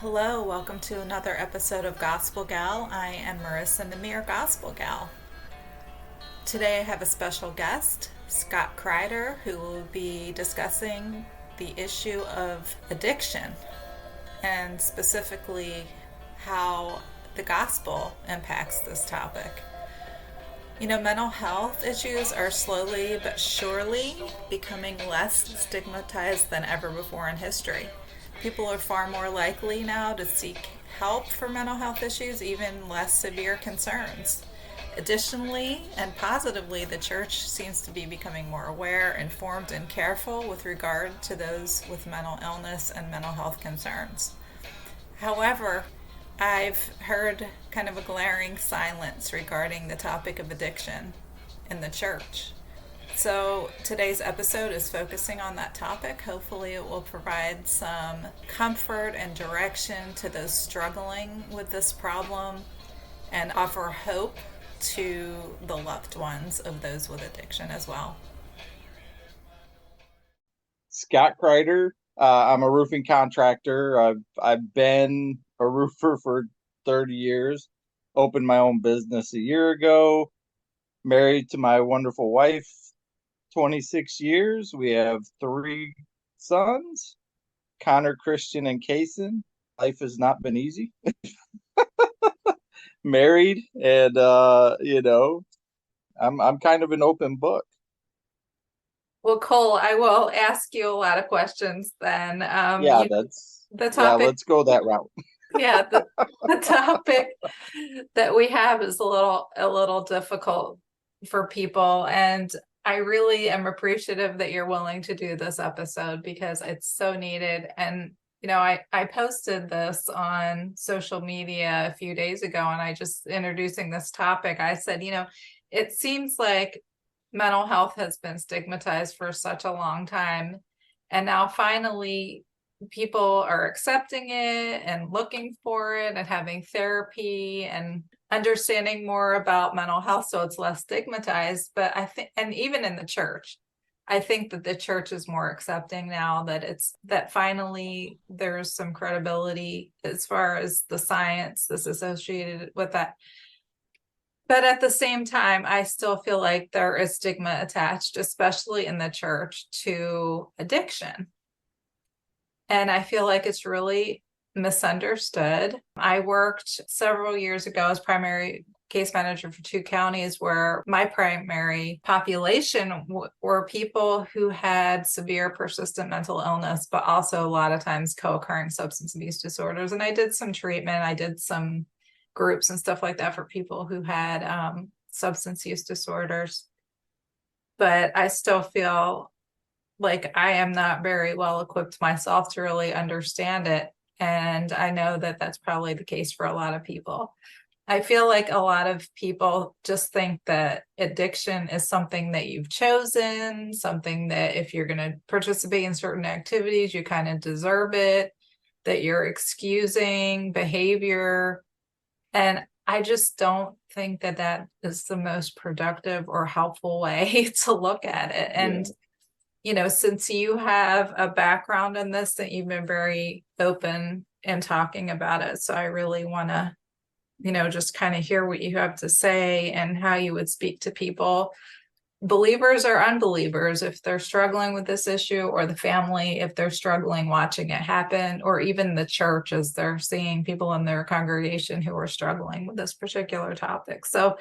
Hello, welcome to another episode of Gospel Gal. I am Marissa Namir, Gospel Gal. Today I have a special guest, Scott Crider, who will be discussing the issue of addiction and specifically how the gospel impacts this topic. Mental health issues are slowly but surely becoming less stigmatized than ever before in history. People are far more likely now to seek help for mental health issues, even less severe concerns. Additionally, and positively, the church seems to be becoming more aware, informed, and careful with regard to those with mental illness and mental health concerns. However, I've heard kind of a glaring silence regarding the topic of addiction in the church. So today's episode is focusing on that topic. Hopefully, it will provide some comfort and direction to those struggling with this problem and offer hope to the loved ones of those with addiction as well. Scott Crider. I'm a roofing contractor. I've been a roofer for 30 years. Opened my own business a year ago. Married to my wonderful wife, 26 years. We have three sons, Connor, Christian, and Kason. Life has not been easy. Married, and I'm kind of an open book. Well, Cole, I will ask you a lot of questions then. Yeah, The topic, let's go that route. yeah, the topic that we have is a little difficult for people, and I really am appreciative that you're willing to do this episode because it's so needed. And I posted this on social media a few days ago, and I just introducing this topic. I said, it seems like mental health has been stigmatized for such a long time, and now finally people are accepting it and looking for it and having therapy and understanding more about mental health so it's less stigmatized. But I think, and even in the church, I think that the church is more accepting now that finally there's some credibility as far as the science that's associated with that. But at the same time, I still feel like there is stigma attached, especially in the church, to addiction. And I feel like it's really misunderstood. I worked several years ago as primary case manager for two counties where my primary population were people who had severe persistent mental illness, but also a lot of times co-occurring substance abuse disorders. And I did some treatment. I did some groups and stuff like that for people who had substance use disorders. But I still feel like I am not very well equipped myself to really understand it. And I know that that's probably the case for a lot of people. I feel like a lot of people just think that addiction is something that you've chosen, something that if you're going to participate in certain activities, you kind of deserve it, that you're excusing behavior. And I just don't think that that is the most productive or helpful way to look at it. And since you have a background in this, that you've been very open in talking about it. So I really want to, just kind of hear what you have to say and how you would speak to people, believers or unbelievers, if they're struggling with this issue, or the family, if they're struggling watching it happen, or even the church as they're seeing people in their congregation who are struggling with this particular topic. So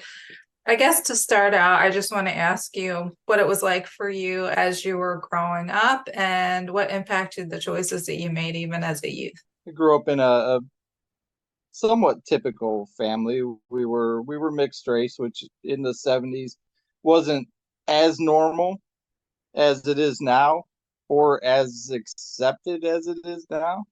I guess to start out, I just want to ask you what it was like for you as you were growing up and what impacted the choices that you made even as a youth. I grew up in a somewhat typical family. We were mixed race, which in the 70s wasn't as normal as it is now, or as accepted as it is now.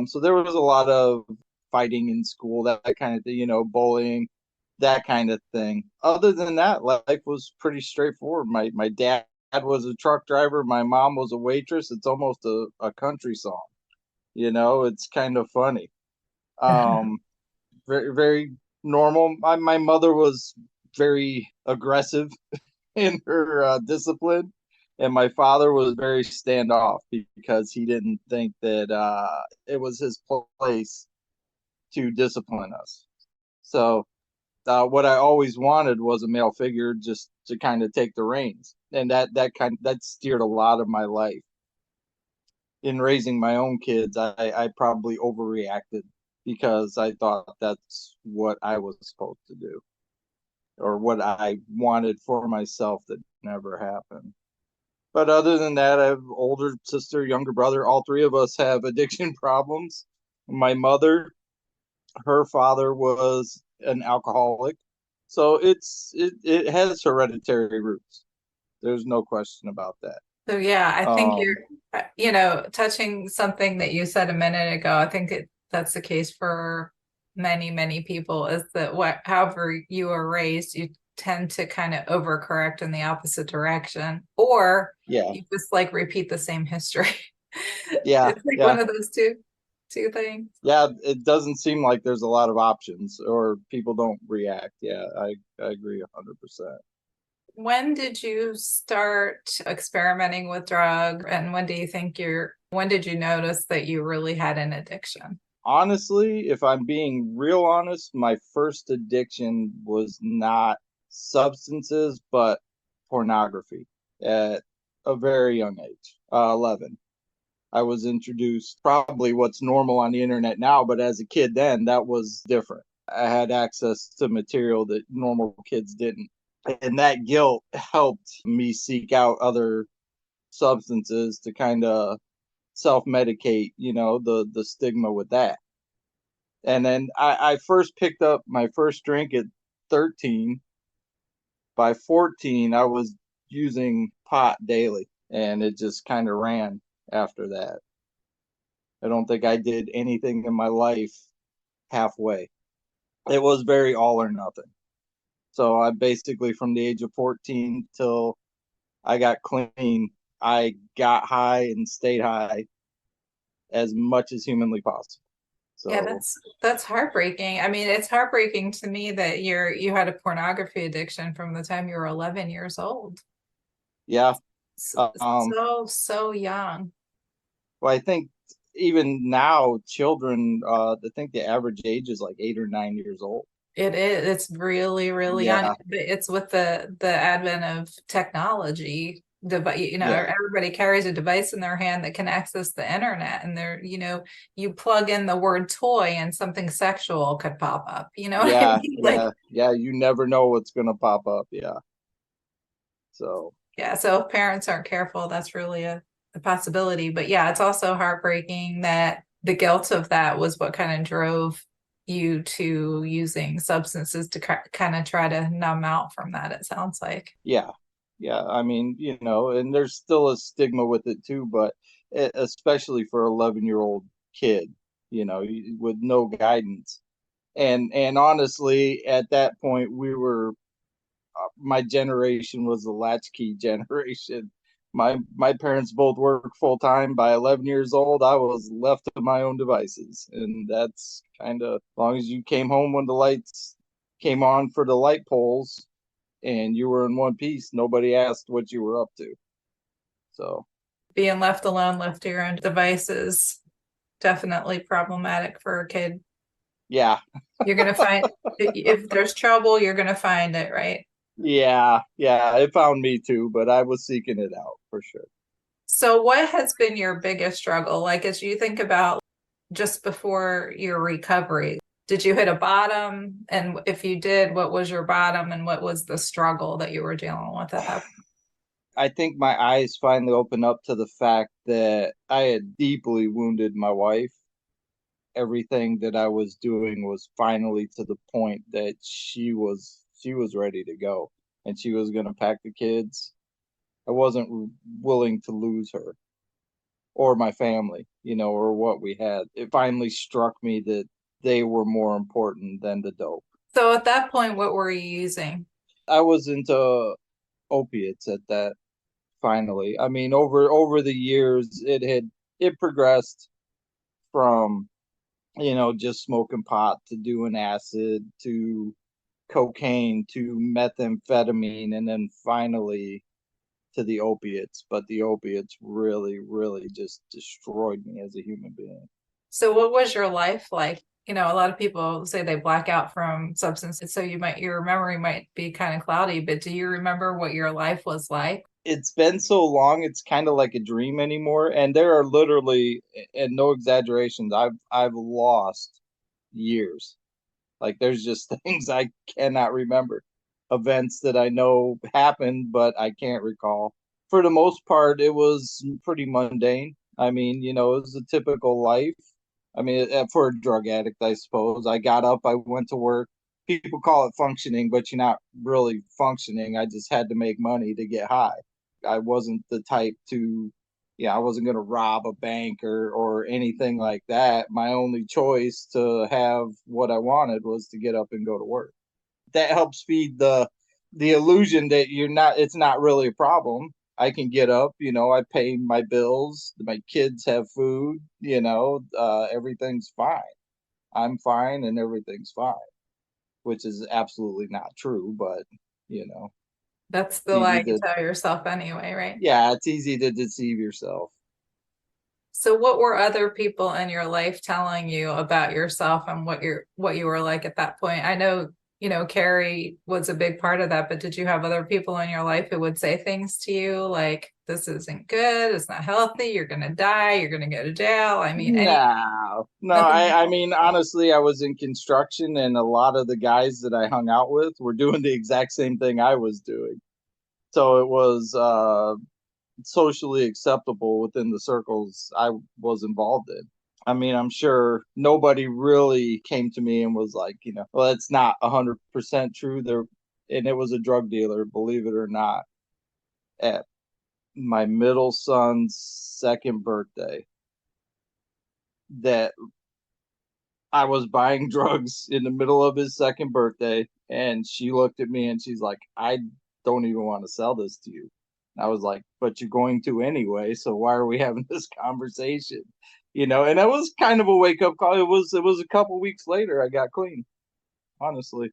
So there was a lot of fighting in school, that kind of thing, bullying, that kind of thing. Other than that, life was pretty straightforward. My dad was a truck driver. My mom was a waitress. It's almost a country song. It's kind of funny. Um, very, very normal. My mother was very aggressive in her discipline, And my father was very standoff because he didn't think that it was his place to discipline us. So what I always wanted was a male figure just to kind of take the reins, and that steered a lot of my life. In raising my own kids, I probably overreacted because I thought that's what I was supposed to do or what I wanted for myself that never happened. But other than that, I have older sister, younger brother. All three of us have addiction problems. My mother, her father was an alcoholic, so it has hereditary roots. There's no question about that. So yeah, I think you're, Um, touching something that you said a minute ago. I think that's the case for many, many people is that however you were raised, you tend to kind of overcorrect in the opposite direction, or yeah, you just like repeat the same history. yeah, It's like yeah, one of those two things. yeah. It doesn't seem like there's a lot of options, or people don't react. Yeah, I agree 100%. When did you start experimenting with drugs, and when did you notice that you really had an addiction? Honestly, if I'm being real honest, my first addiction was not substances, but pornography at a very young age, 11. I was introduced probably what's normal on the internet now, but as a kid then, that was different. I had access to material that normal kids didn't. And that guilt helped me seek out other substances to kind of self medicate, the stigma with that. And then I first picked up my first drink at 13. By 14, I was using pot daily, and it just kind of ran after that. I don't think I did anything in my life halfway. It was very all or nothing. So I basically, from the age of 14 till I got clean, I got high and stayed high as much as humanly possible. Yeah, So that's heartbreaking. I mean, it's heartbreaking to me that you had a pornography addiction from the time you were 11 years old. yeah, um, So young. well, I think even now, children, I think the average age is like 8 or 9 years old. It is. It's really, really young. Yeah, But it's with the advent of technology. Device, yeah, everybody carries a device in their hand that can access the internet, and you plug in the word toy, and something sexual could pop up. You know what I yeah, mean? Like, yeah, yeah. You never know what's gonna pop up. Yeah. So yeah. So if parents aren't careful, that's really a possibility. But yeah, it's also heartbreaking that the guilt of that was what kind of drove you to using substances to kind of try to numb out from that, it sounds like. yeah, yeah. I mean, and there's still a stigma with it too, but especially for 11-year-old kid, with no guidance. And honestly, at that point, we were my generation was the latchkey generation. My parents both worked full time. By 11 years old, I was left to my own devices, and that's kind of as long as you came home when the lights came on for the light poles, and you were in one piece. Nobody asked what you were up to. So Being left alone, left to your own devices, definitely problematic for a kid. yeah, You're gonna find if there's trouble, you're gonna find it, right? yeah, it found me too, but I was seeking it out for sure. So what has been your biggest struggle? Like as you think about just before your recovery, did you hit a bottom? And if you did, what was your bottom and what was the struggle that you were dealing with at that point? I think my eyes finally opened up to the fact that I had deeply wounded my wife. Everything that I was doing was finally to the point that she was ready to go, and she was going to pack the kids. I wasn't willing to lose her or my family, or what we had. It finally struck me that they were more important than the dope. So at that point, what were you using? I was into opiates at that finally. I mean, over the years it progressed from just smoking pot to doing acid to cocaine to methamphetamine and then finally to the opiates, but the opiates really, really just destroyed me as a human being. So what was your life like? You know, a lot of people say they black out from substances, so your memory might be kind of cloudy, but do you remember what your life was like? It's been so long, it's kind of like a dream anymore. And there are literally, and no exaggerations, I've lost years. Like there's just things I cannot remember, events that I know happened, but I can't recall. For the most part, it was pretty mundane. I mean, it was a typical life. I mean, for a drug addict, I suppose. I got up, I went to work. People call it functioning, but you're not really functioning. I just had to make money to get high. I wasn't the type to, yeah, I wasn't going to rob a bank or anything like that. My only choice to have what I wanted was to get up and go to work. That helps feed the illusion that it's not really a problem. I can get up, I pay my bills, my kids have food, everything's fine. I'm fine and everything's fine, which is absolutely not true, but That's it's the lie easy you to, tell yourself anyway, right? yeah, it's easy to deceive yourself. So what were other people in your life telling you about yourself and what you were like at that point? I know, Carrie was a big part of that, but did you have other people in your life who would say things to you like, this isn't good, it's not healthy, you're gonna die, you're gonna go to jail? I mean, No, nothing. I mean, honestly, I was in construction and a lot of the guys that I hung out with were doing the exact same thing I was doing. So it was socially acceptable within the circles I was involved in. I mean, I'm sure nobody really came to me and was like, well, it's not 100% true. There, and it was a drug dealer, believe it or not, at my middle son's second birthday that I was buying drugs in the middle of his second birthday. And she looked at me and she's like, I don't even want to sell this to you. And I was like, but you're going to anyway. So why are we having this conversation? And that was kind of a wake up call. It was a couple weeks later I got clean, honestly.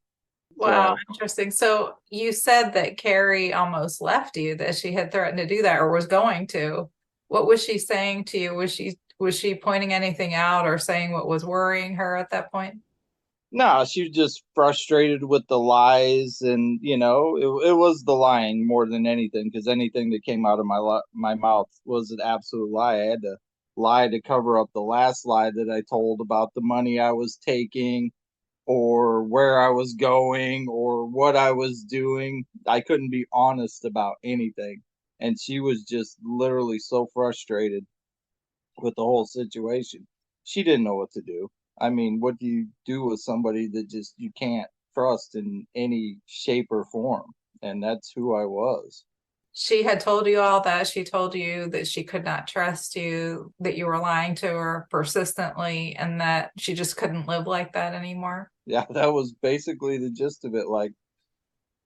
Wow, So interesting. So you said that Carrie almost left you, that she had threatened to do that or was going to. What was she saying to you? Was she pointing anything out or saying what was worrying her at that point? no, she was just frustrated with the lies, and it was the lying more than anything, because anything that came out of my mouth was an absolute lie. I had to lie to cover up the last lie that I told about the money I was taking, or where I was going, or what I was doing. I couldn't be honest about anything, and she was just literally so frustrated with the whole situation. She didn't know what to do. I mean, what do you do with somebody that just you can't trust in any shape or form? And that's who I was. She had told you all that. She told you that she could not trust you, that you were lying to her persistently, and that she just couldn't live like that anymore. Yeah, that was basically the gist of it. Like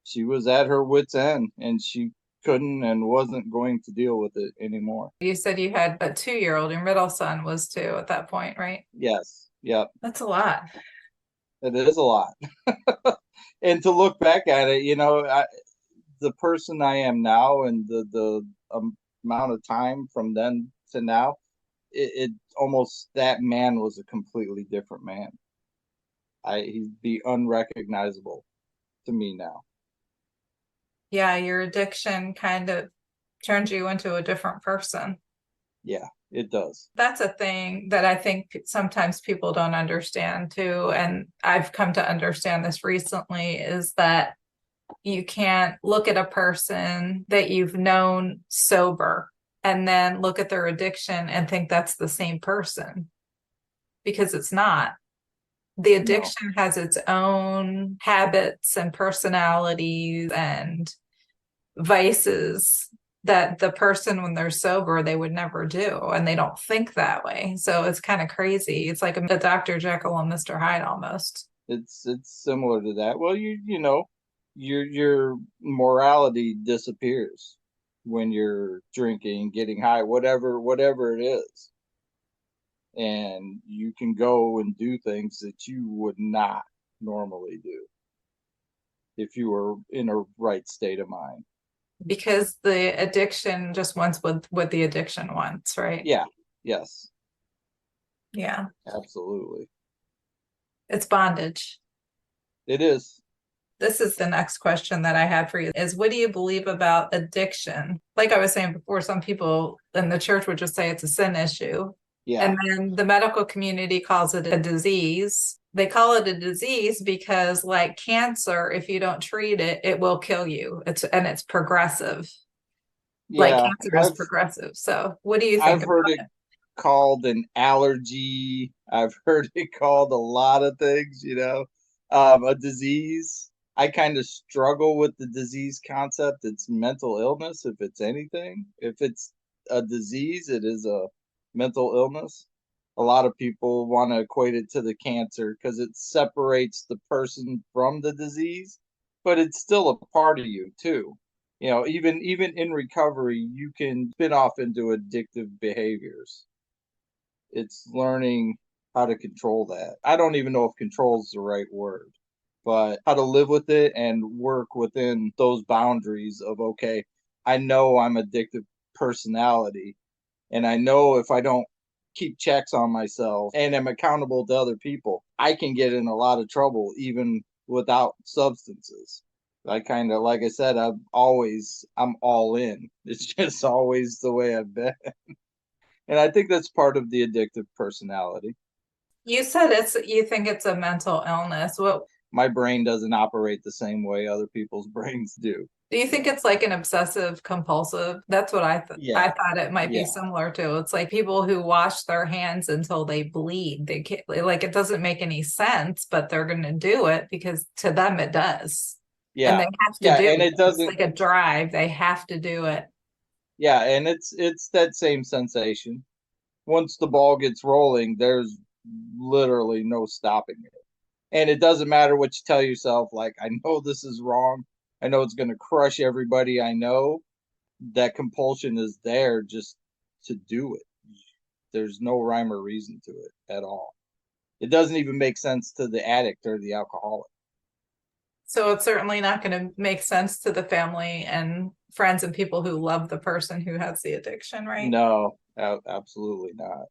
she was at her wits' end and she couldn't and wasn't going to deal with it anymore. You said you had a 2-year-old, your middle son was 2 at that point, right? Yes. Yep. That's a lot. It is a lot. And to look back at it, the person I am now and the amount of time from then to now, it almost that man was a completely different man. He'd be unrecognizable to me now. Yeah, your addiction kind of turned you into a different person. Yeah, it does. That's a thing that I think sometimes people don't understand too. And I've come to understand this recently is that you can't look at a person that you've known sober and then look at their addiction and think that's the same person because it's not. The No, addiction has its own habits and personalities and vices that the person when they're sober they would never do and they don't think that way, so it's kind of crazy. It's like a Dr. Jekyll and Mr. Hyde almost. it's similar to that. Well, your morality disappears when you're drinking, getting high, whatever it is, and you can go and do things that you would not normally do if you were in a right state of mind. because the addiction just wants what the addiction wants, right? Yeah. Yes. Yeah. Absolutely. It's bondage. It is. This is the next question that I had for you is what do you believe about addiction? Like I was saying before, some people in the church would just say it's a sin issue. Yeah. And then the medical community calls it a disease. They call it a disease because like cancer, if you don't treat it, it will kill you. It's progressive. Like Yeah. cancer is progressive. So what do you think I've about heard it it? called an allergy. I've heard it called a lot of things, a disease. I kind of struggle with the disease concept. It's mental illness, if it's anything. If it's a disease, it is a mental illness. A lot of people want to equate it to the cancer because it separates the person from the disease, but it's still a part of you too. Even in recovery, you can spin off into addictive behaviors. It's learning how to control that. I don't even know if control is the right word, but how to live with it and work within those boundaries of, okay, I know I'm addictive personality, and I know if I don't keep checks on myself and am accountable to other people, I can get in a lot of trouble even without substances. I kind of, like I said, I'm all in. It's just always the way I've been. And I think that's part of the addictive personality. You said you think it's a mental illness. What My brain doesn't operate the same way other people's brains do. do you think it's like an obsessive compulsive? That's what I Yeah. thought it might be Yeah. similar to. It's like people who wash their hands until they bleed. They can't, like it doesn't make any sense, but they're going to do it because to them it does. And they Yeah. have to Yeah. do And it. it It's doesn't, like a drive. They have to do it. yeah. And it's that same sensation. Once the ball gets rolling, there's literally no stopping it. And it doesn't matter what you tell yourself, like, I know this is wrong. I know it's going to crush everybody I know. That compulsion is there just to do it. There's no rhyme or reason to it at all. It doesn't even make sense to the addict or the alcoholic. So it's certainly not going to make sense to the family and friends and people who love the person who has the addiction, right? No, absolutely not.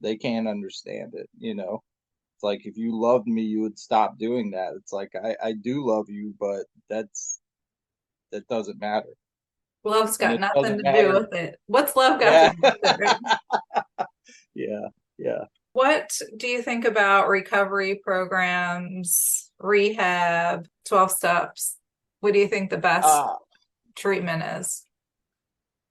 They can't understand it. It's like if you loved me, you would stop doing that. It's like I do love you, but that doesn't matter. Love's And got it nothing doesn't to do matter. with it. What's love got to Yeah. do with it, right? Yeah. Yeah. What do you think about recovery programs, rehab, 12 steps? What do you think the best Uh treatment is?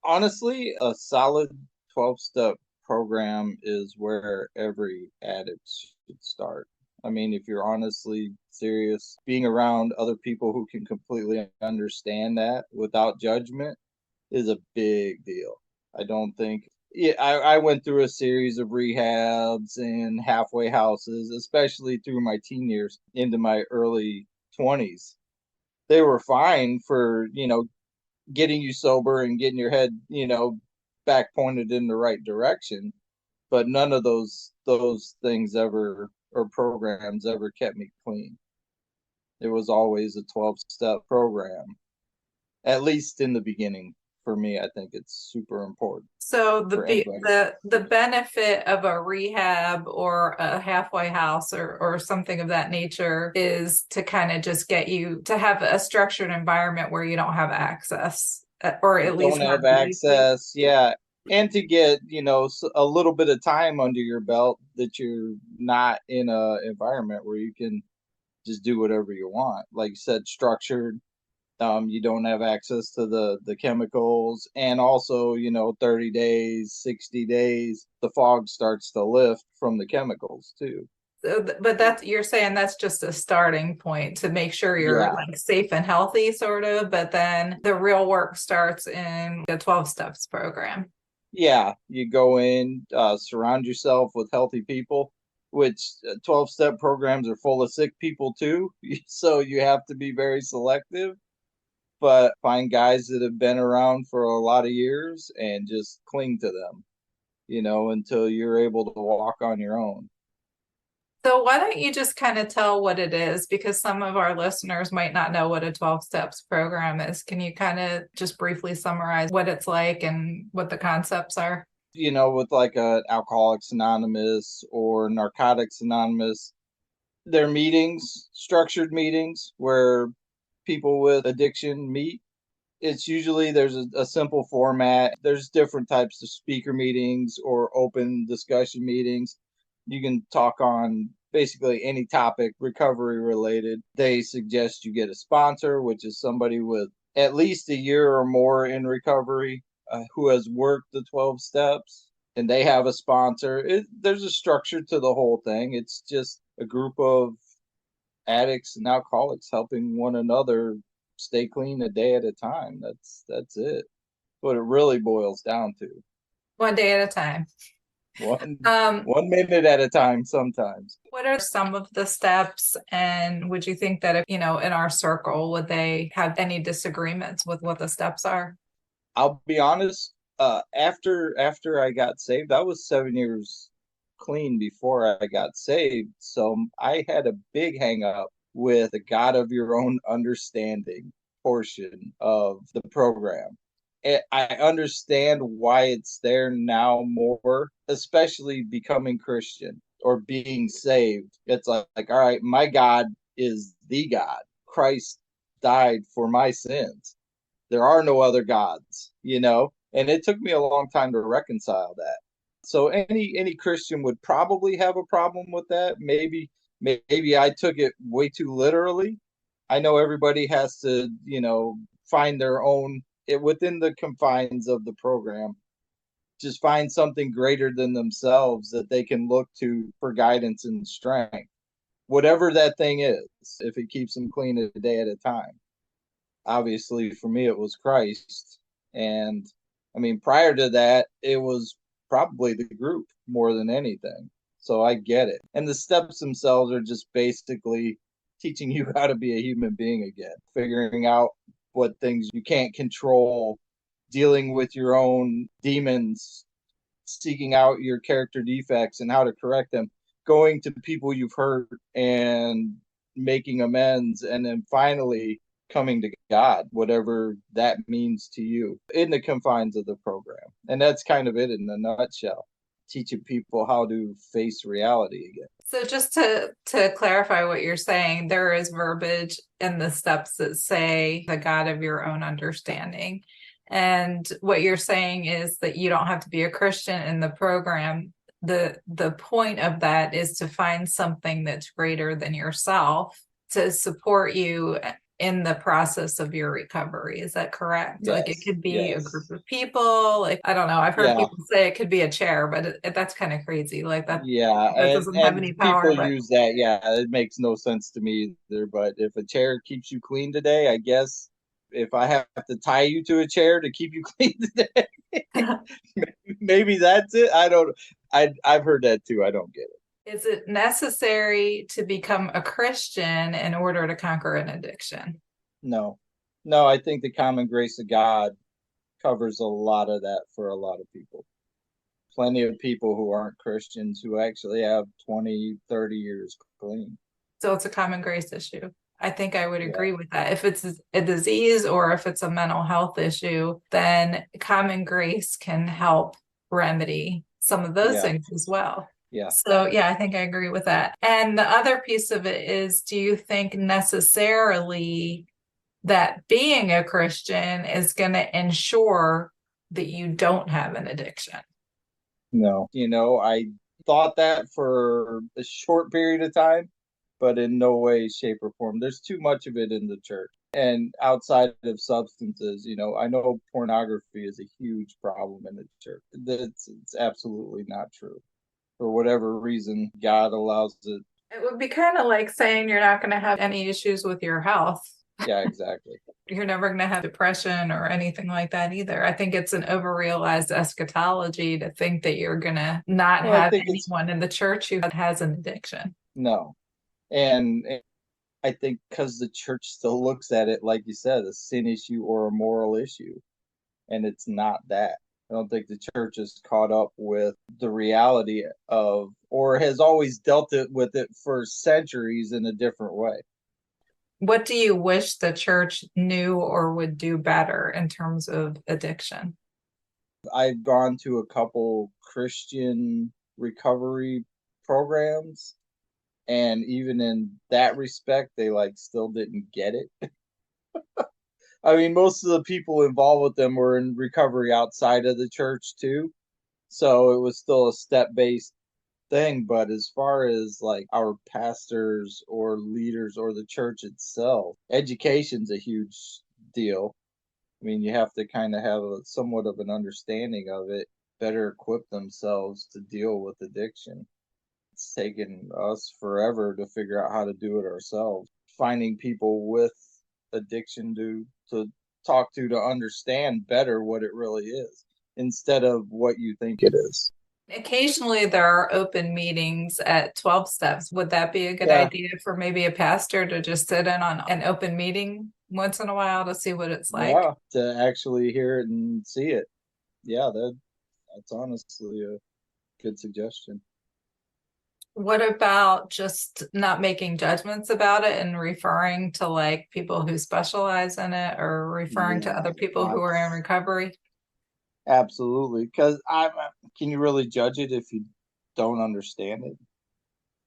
Honestly, a solid 12-step program is where every addict should start. I mean, if you're honestly serious, being around other people who can completely understand that without judgment is a big deal. I don't think, yeah, I went through a series of rehabs and halfway houses, especially through my teen years into my early 20s. They were fine for, getting you sober and getting your head, back pointed in the right direction. But none of those things ever or programs ever kept me clean. It was always a 12-step program, at least in the beginning. For me, I think it's super important So for anybody. the benefit of a rehab or a halfway house or something of that nature is to kind of just get you to have a structured environment where you don't have access, or You at least don't not have easily. access, yeah, and to get a little bit of time under your belt that you're not in a environment where you can just do whatever you want. Like you said, structured. You don't have access to the chemicals, and also 30 days, 60 days, the fog starts to lift from the chemicals too. But that's you're saying that's just a starting point to make sure you're Yeah, like safe and healthy, sort of. But then the real work starts in the 12 steps program. yeah. You go in, surround yourself with healthy people, which 12-step programs are full of sick people too. So you have to be very selective, but find guys that have been around for a lot of years and just cling to them, until you're able to walk on your own. So why don't you just kind of tell what it is? Because some of our listeners might not know what a 12 steps program is. Can you kind of just briefly summarize what it's like and what the concepts are? With like a Alcoholics Anonymous or Narcotics Anonymous, they're meetings, structured meetings where people with addiction meet. It's usually there's a simple format. There's different types of speaker meetings or open discussion meetings. You can talk on basically any topic recovery related. They suggest you get a sponsor, which is somebody with at least a year or more in recovery, who has worked the 12 steps, and they have a sponsor. There's a structure to the whole thing. It's just a group of addicts and alcoholics helping one another stay clean a day at a time. That's it. What it really boils down to. One day at a time. One Um, 1 minute at a time sometimes. what are some of the steps? And would you think that if, in our circle, would they have any disagreements with what the steps are? I'll be honest, after I got saved, I was 7 years clean before I got saved. So I had a big hang up with the God of your own understanding portion of the program. I understand why it's there now more, especially becoming Christian or being saved. It's like, all right, my God is the God. Christ died for my sins. There are no other gods. And it took me a long time to reconcile that. So any Christian would probably have a problem with that. Maybe I took it way too literally. I know everybody has to, find their own within the confines of the program. Just find something greater than themselves that they can look to for guidance and strength. Whatever that thing is, if it keeps them clean a day at a time. Obviously, for me, it was Christ. And I mean, prior to that, it was probably the group more than anything. So I get it. And the steps themselves are just basically teaching you how to be a human being again, figuring out what things you can't control, dealing with your own demons, seeking out your character defects and how to correct them, going to people you've hurt and making amends, and then finally coming to God, whatever that means to you in the confines of the program. And that's kind of it in a nutshell, teaching people how to face reality again. So just to clarify what you're saying, there is verbiage in the steps that say the God of your own understanding. And what you're saying is that you don't have to be a Christian in the program. The point of that is to find something that's greater than yourself to support you in the process of your recovery. Is that correct? Yes, Like it could be a group yes. of people. Like I don't know. I've heard Yeah, people say it could be a chair, but that's kind of crazy. Like yeah, that and doesn't have and any power, people but use that. Yeah, it makes no sense to me either. But if a chair keeps you clean today, I guess if I have to tie you to a chair to keep you clean today, maybe that's it. I don't. I've heard that too. I don't get it. is it necessary to become a Christian in order to conquer an addiction? No, no. I think the common grace of God covers a lot of that for a lot of people. Plenty of people who aren't Christians who actually have 20, 30 years clean. So it's a common grace issue. I think I would Yeah, agree with that. If it's a disease or if it's a mental health issue, then common grace can help remedy some of those yeah, things as well. yeah. So, yeah, I think I agree with that. And the other piece of it is, do you think necessarily that being a Christian is going to ensure that you don't have an addiction? No, I thought that for a short period of time, but in no way, shape, or form. There's too much of it in the church. And outside of substances, I know pornography is a huge problem in the church. It's absolutely not true. For whatever reason, God allows it. It would be kind of like saying you're not going to have any issues with your health. Yeah, exactly. You're never going to have depression or anything like that either. I think it's an overrealized eschatology to think that you're going to not Well, I have think it's anyone in the church who has an addiction. no. And I think because the church still looks at it, like you said, a sin issue or a moral issue. And it's not that. I don't think the church has caught up with the reality of, or has always dealt with it for centuries in a different way. What do you wish the church knew or would do better in terms of addiction? I've gone to a couple Christian recovery programs, and even in that respect, they like still didn't get it. I mean, most of the people involved with them were in recovery outside of the church too. So it was still a step-based thing. But as far as like our pastors or leaders or the church itself, education's a huge deal. I mean, you have to kind of have somewhat of an understanding of it, better equip themselves to deal with addiction. It's taken us forever to figure out how to do it ourselves. Finding people with addiction to talk to understand better what it really is instead of what you think it is. Occasionally, there are open meetings at 12 steps. Would that be a good Yeah, idea for maybe a pastor to just sit in on an open meeting once in a while to see what it's like? yeah, to actually hear it and see it. Yeah, that's honestly a good suggestion. What about just not making judgments about it and referring to like people who specialize in it or referring to Yeah, other people who are in that's recovery? absolutely, because I can you really judge it if you don't understand it?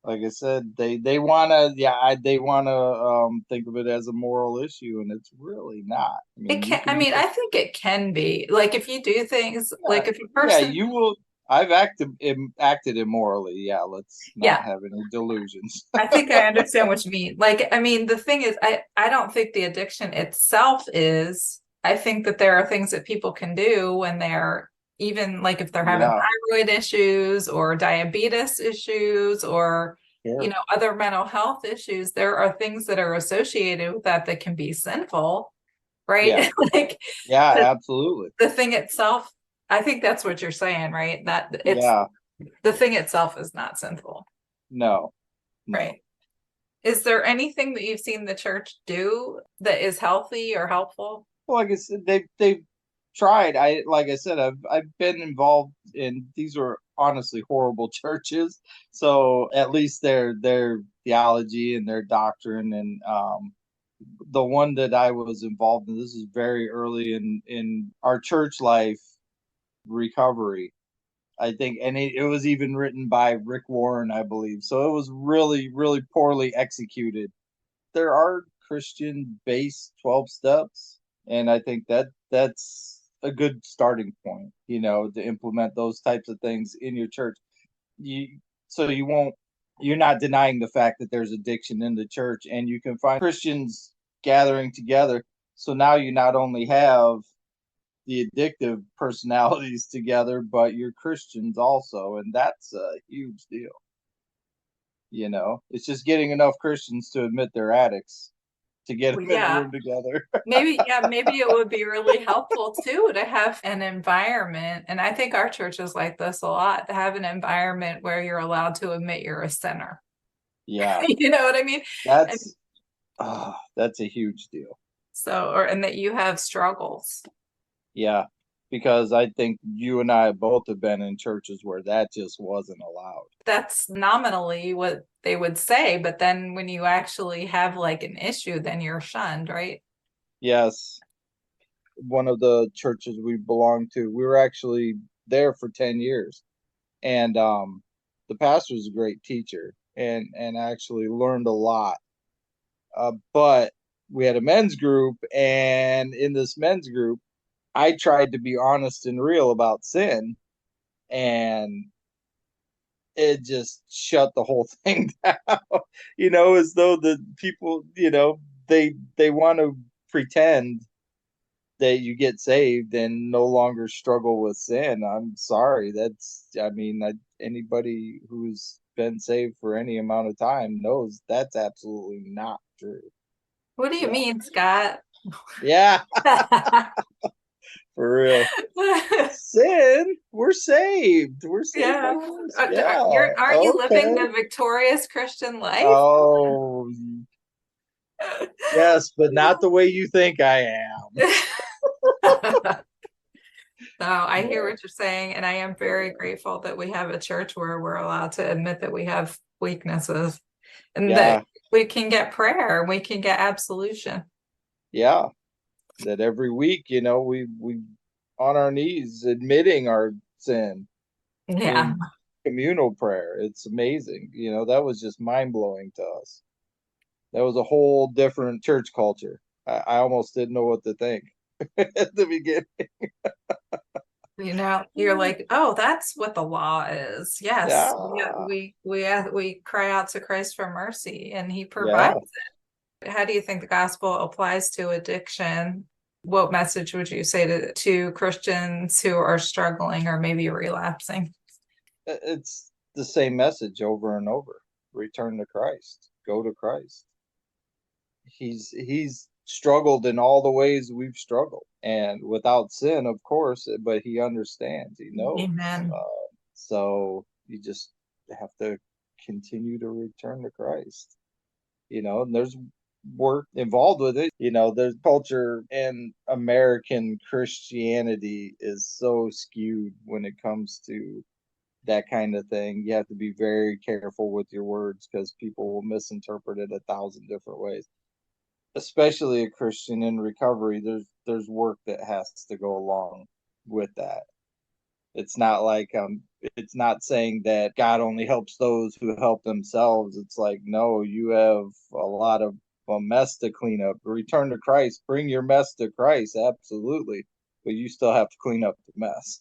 Like I said, they wanna, they wanna think of it as a moral issue, and it's really not. I It mean, you can, I can be mean, I think it can be. Like if you do things, yeah, like if a yeah, person, you will. I've acted immorally. Yeah, let's not yeah, have any delusions. I think I understand what you mean. Like, I mean, the thing is, I don't think the addiction itself is, I think that there are things that people can do when they're even like if they're having Yeah, thyroid issues or diabetes issues or, sure. other mental health issues, there are things that are associated with that that can be sinful, Yeah, right? Like yeah, the, absolutely. the thing itself, I think that's what you're saying, right? That it's Yeah, the thing itself is not sinful, no, no. right? Is there anything that you've seen the church do that is healthy or helpful? Well, like I said, they've tried. I like I said, I've been involved in these were honestly horrible churches. So at least their theology and their doctrine and the one that I was involved in, this is very early in our church life recovery. I think, and it was even written by Rick Warren, I believe. So it was really, really poorly executed. There are Christian based 12 steps, and I think that's a good starting point, to implement those types of things in your church. You so you won't you're not denying the fact that there's addiction in the church, and you can find Christians gathering together. So now you not only have the addictive personalities together, but you're Christians also, and that's a huge deal. It's just getting enough Christians to admit they're addicts to get Well, them in a yeah, room together. maybe, yeah, maybe it would be really helpful too to have an environment. And I think our church is like this a lot to have an environment where you're allowed to admit you're a sinner. Yeah, You know what I mean? And that's that's a huge deal. so, or, and that you have struggles. Yeah, because I think you and I both have been in churches where that just wasn't allowed. That's nominally what they would say, but then when you actually have like an issue, then you're shunned, right? Yes, one of the churches we belonged to, we were actually there for 10 years, and the pastor was a great teacher and actually learned a lot. But we had a men's group, and in this men's group, I tried to be honest and real about sin, and it just shut the whole thing down. As though the people, they want to pretend that you get saved and no longer struggle with sin. I'm sorry. I mean, anybody who's been saved for any amount of time knows that's absolutely not true. What do you So, mean, Scott? yeah, for real. Sin, we're saved. We're saved by Yeah. grace. Yeah. Aren't you living Okay. the victorious Christian life? Oh, yes, but not the way you think I am. No, I hear Yeah. what you're saying, and I am very grateful that we have a church where we're allowed to admit that we have weaknesses and that Yeah. we can get prayer, we can get absolution. Yeah. That every week, we on our knees admitting our sin Yeah. in communal prayer. It's amazing. That was just mind blowing to us. That was a whole different church culture. I almost didn't know what to think at the beginning. You're like, oh, that's what the law is. Yes, Yeah. we cry out to Christ for mercy, and He Yeah. provides. How do you think the gospel applies to addiction? What message would you say to Christians who are struggling or maybe relapsing? It's the same message over and over. Return to Christ. Go to Christ. He's struggled in all the ways we've struggled, and without sin, of course, but he understands, he knows. Amen. So you just have to continue to return to Christ, and there's work involved with it. There's culture, and American Christianity is so skewed when it comes to that kind of thing. You have to be very careful with your words because people will misinterpret it 1,000 different ways, especially a Christian in recovery. There's work that has to go along with that. It's not like it's not saying that God only helps those who help themselves. It's like, no, you have a lot of a mess to clean up. Return to Christ, bring your mess to Christ, absolutely. But you still have to clean up the mess.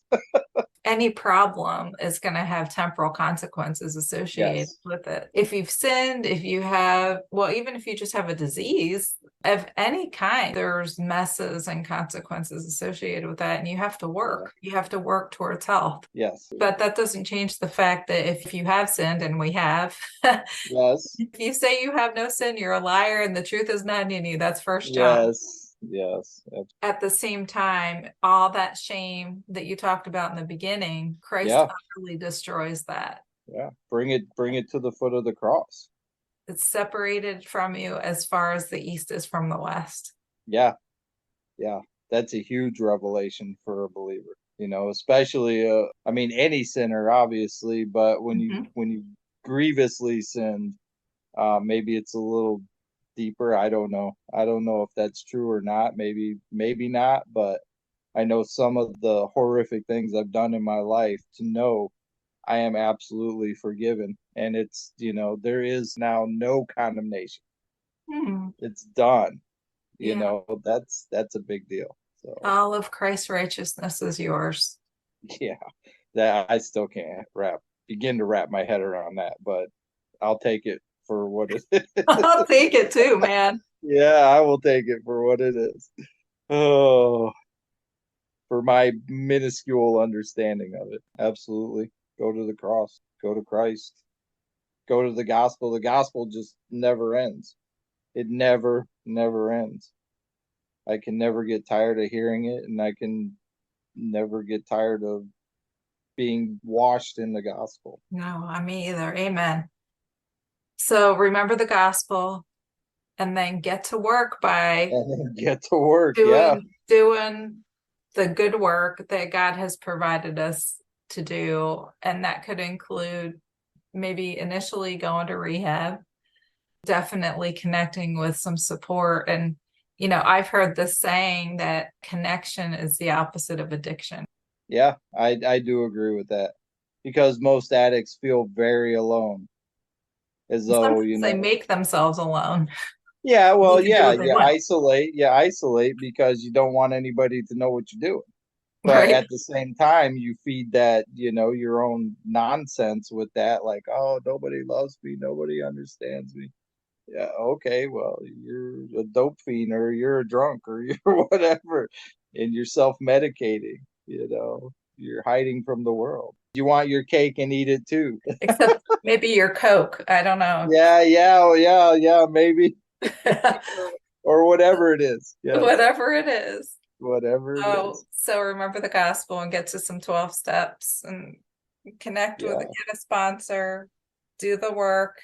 Any problem is going to have temporal consequences associated Yes. with it. If you've sinned, if you have, well, even if you just have a disease of any kind, there's messes and consequences associated with that. And you have to work. You have to work towards health. Yes. But that doesn't change the fact that if you have sinned, and we have, Yes. if you say you have no sin, you're a liar and the truth is not in you. That's First John. Yes. Yes. At the same time, all that shame that you talked about in the beginning, Christ Yeah. utterly destroys that. Yeah. Bring it to the foot of the cross. It's separated from you as far as the east is from the west. Yeah. Yeah. That's a huge revelation for a believer. Especially I mean any sinner obviously, but when you Mhm. when you grievously sinned, maybe it's a little deeper. I don't know if that's true or not. Maybe not, but I know some of the horrific things I've done in my life to know I am absolutely forgiven, and there is now no condemnation. Hmm. It's done. Yeah. That's a big deal. So All of Christ's righteousness is yours. yeah, that I still can't begin to wrap my head around that, but I'll take it for what it is. I'll take it too, man. Yeah, I will take it for what it is. Oh, for my minuscule understanding of it. Absolutely. Go to the cross. Go to Christ. Go to the gospel. The gospel just never ends. It never ends. I can never get tired of hearing it, and I can never get tired of being washed in the gospel. No, me either. Amen. So remember the gospel and then get to work by And then get to work. Yeah. doing the good work that God has provided us to do. And that could include maybe initially going to rehab, definitely connecting with some support. And, I've heard this saying that connection is the opposite of addiction. Yeah, I do agree with that because most addicts feel very alone, as though, Sometimes they make themselves alone. yeah, They well, can do yeah, what they want, you isolate because you don't want anybody to know what you're doing. But right? at the same time, you feed that, your own nonsense with that, like, oh, nobody loves me, nobody understands me. Yeah, okay, well, you're a dope fiend or you're a drunk or you're whatever, and you're self-medicating, you're hiding from the world. You want your cake and eat it too. Except maybe your Coke. I don't know. Yeah, yeah, oh, yeah, maybe, or whatever it is. Yes, Whatever it is. whatever it is. So remember the gospel and get to some 12 steps and connect with Yeah, get a sponsor, do the work.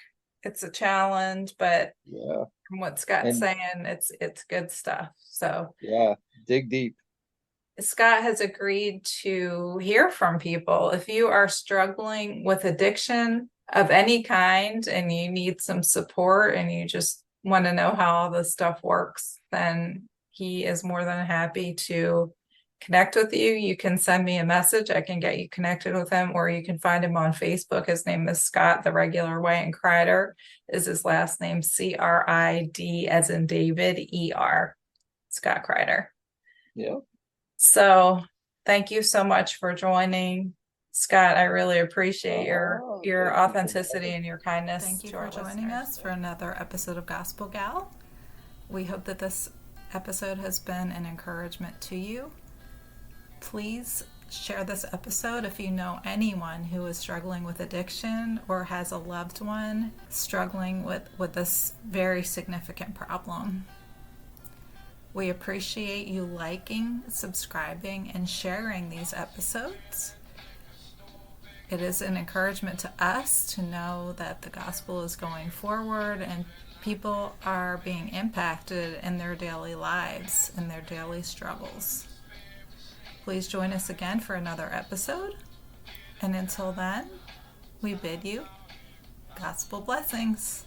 It's a challenge, but yeah, from what Scott's and saying, it's good stuff. So yeah, dig deep. Scott has agreed to hear from people. If you are struggling with addiction of any kind and you need some support and you just want to know how all this stuff works, then he is more than happy to connect with you. You can send me a message. I can get you connected with him, or you can find him on Facebook. His name is Scott the regular way, and Crider is his last name, CRID as in David, ER. Scott Crider. Yeah. So thank you so much for joining, Scott. I really appreciate your Thank you for authenticity having and your kindness. Thank you to for our joining listeners. us for another episode of Gospel Gal. We hope that this episode has been an encouragement to you. Please share this episode if you know anyone who is struggling with addiction or has a loved one struggling with this very significant problem. We appreciate you liking, subscribing, and sharing these episodes. It is an encouragement to us to know that the gospel is going forward and people are being impacted in their daily lives and their daily struggles. Please join us again for another episode. And until then, we bid you gospel blessings.